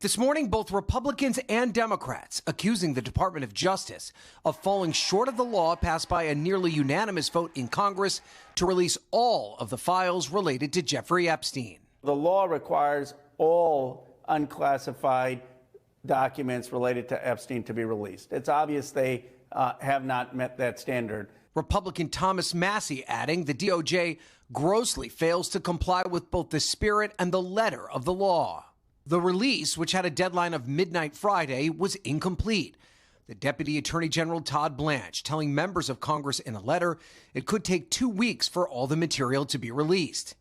This morning, both Republicans and Democrats accusing the Department of Justice of falling short of the law passed by a nearly unanimous vote in Congress to release all of the files related to Jeffrey Epstein. The law requires all unclassified documents related to Epstein to be released. It's obvious they have not met that standard. Republican Thomas Massie adding the DOJ grossly fails to comply with both the spirit and the letter of the law. The release, which had a deadline of midnight Friday, was incomplete. The Deputy Attorney General Todd Blanche telling members of Congress in a letter it could take 2 weeks for all the material to be released.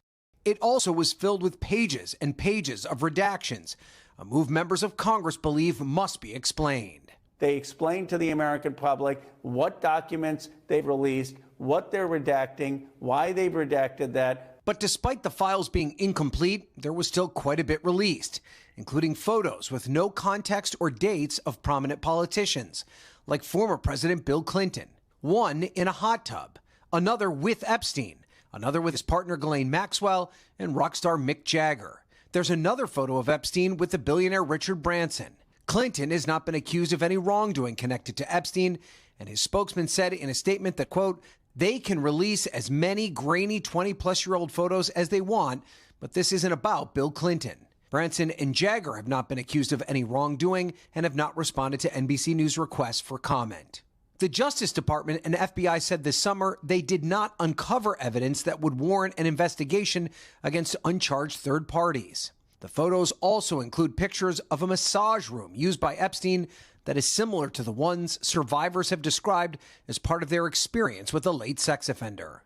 It also was filled with pages and pages of redactions, a move members of Congress believe must be explained. They explained to the American public what documents they've released, what they're redacting, why they've redacted that. But despite the files being incomplete, there was still quite a bit released, including photos with no context or dates of prominent politicians, like former President Bill Clinton, one in a hot tub, another with Epstein, another with his partner Ghislaine Maxwell, and rock star Mick Jagger. There's another photo of Epstein with the billionaire Richard Branson. Clinton has not been accused of any wrongdoing connected to Epstein, and his spokesman said in a statement that, quote, they can release as many grainy 20-plus-year-old photos as they want, but this isn't about Bill Clinton. Branson and Jagger have not been accused of any wrongdoing and have not responded to NBC News requests for comment. The Justice Department and FBI said this summer they did not uncover evidence that would warrant an investigation against uncharged third parties. The photos also include pictures of a massage room used by Epstein that is similar to the ones survivors have described as part of their experience with a late sex offender.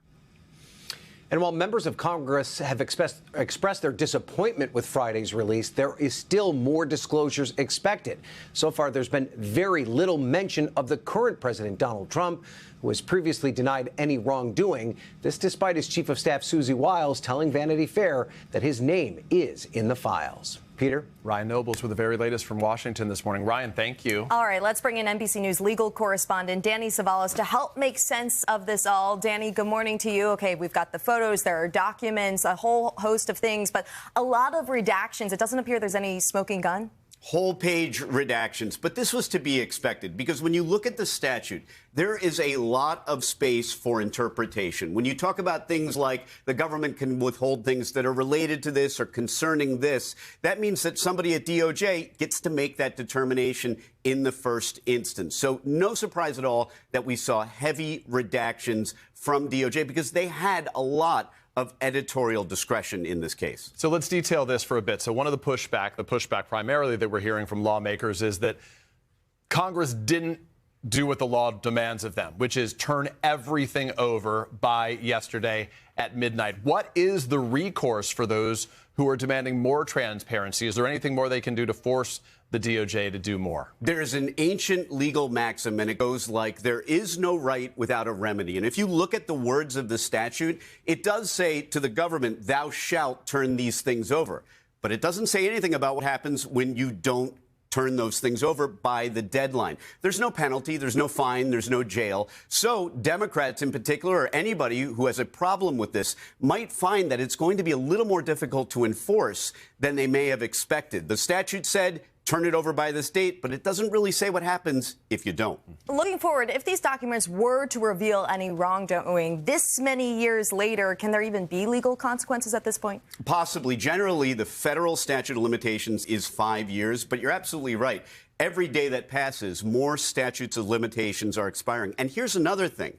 And while members of Congress have expressed their disappointment with Friday's release, there is still more disclosures expected. So far, there's been very little mention of the current president, Donald Trump, who has previously denied any wrongdoing. This despite his chief of staff, Susie Wiles, telling Vanity Fair that his name is in the files. Peter? Ryan Nobles with the very latest from Washington this morning. Ryan, thank you. All right, let's bring in NBC News legal correspondent Danny Cevallos to help make sense of this all. Danny, good morning to you. Okay, we've got the photos, there are documents, a whole host of things, but a lot of redactions. It doesn't appear there's any smoking gun. Whole page redactions. But this was to be expected because when you look at the statute, there is a lot of space for interpretation. When you talk about things like the government can withhold things that are related to this or concerning this, that means that somebody at DOJ gets to make that determination in the first instance. So no surprise at all that we saw heavy redactions from DOJ because they had a lot of editorial discretion in this case. So let's detail this for a bit. So one of the pushback primarily that we're hearing from lawmakers is that Congress didn't do what the law demands of them, which is turn everything over by yesterday at midnight. What is the recourse for those who are demanding more transparency? Is there anything more they can do to force the DOJ to do more? There's an ancient legal maxim, and it goes like, there is no right without a remedy. And if you look at the words of the statute, it does say to the government, thou shalt turn these things over. But it doesn't say anything about what happens when you don't turn those things over by the deadline. There's no penalty, there's no fine, there's no jail. So Democrats in particular, or anybody who has a problem with this, might find that it's going to be a little more difficult to enforce than they may have expected. The statute said, turn it over by this date, but it doesn't really say what happens if you don't. Looking forward, if these documents were to reveal any wrongdoing this many years later, can there even be legal consequences at this point? Possibly. Generally, the federal statute of limitations is 5 years, but you're absolutely right. Every day that passes, more statutes of limitations are expiring. And here's another thing.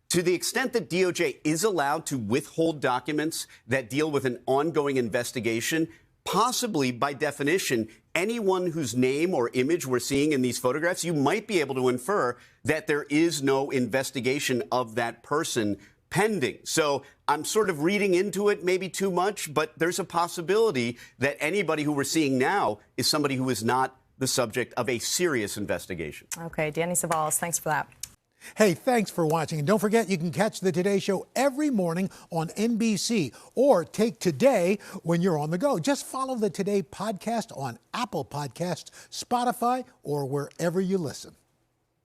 To the extent that DOJ is allowed to withhold documents that deal with an ongoing investigation, possibly, by definition, anyone whose name or image we're seeing in these photographs, you might be able to infer that there is no investigation of that person pending. So I'm sort of reading into it maybe too much, but there's a possibility that anybody who we're seeing now is somebody who is not the subject of a serious investigation. Okay, Danny Cevallos, thanks for that. Hey, thanks for watching. And don't forget, you can catch the Today Show every morning on NBC or take Today when you're on the go. Just follow the Today podcast on Apple Podcasts, Spotify, or wherever you listen.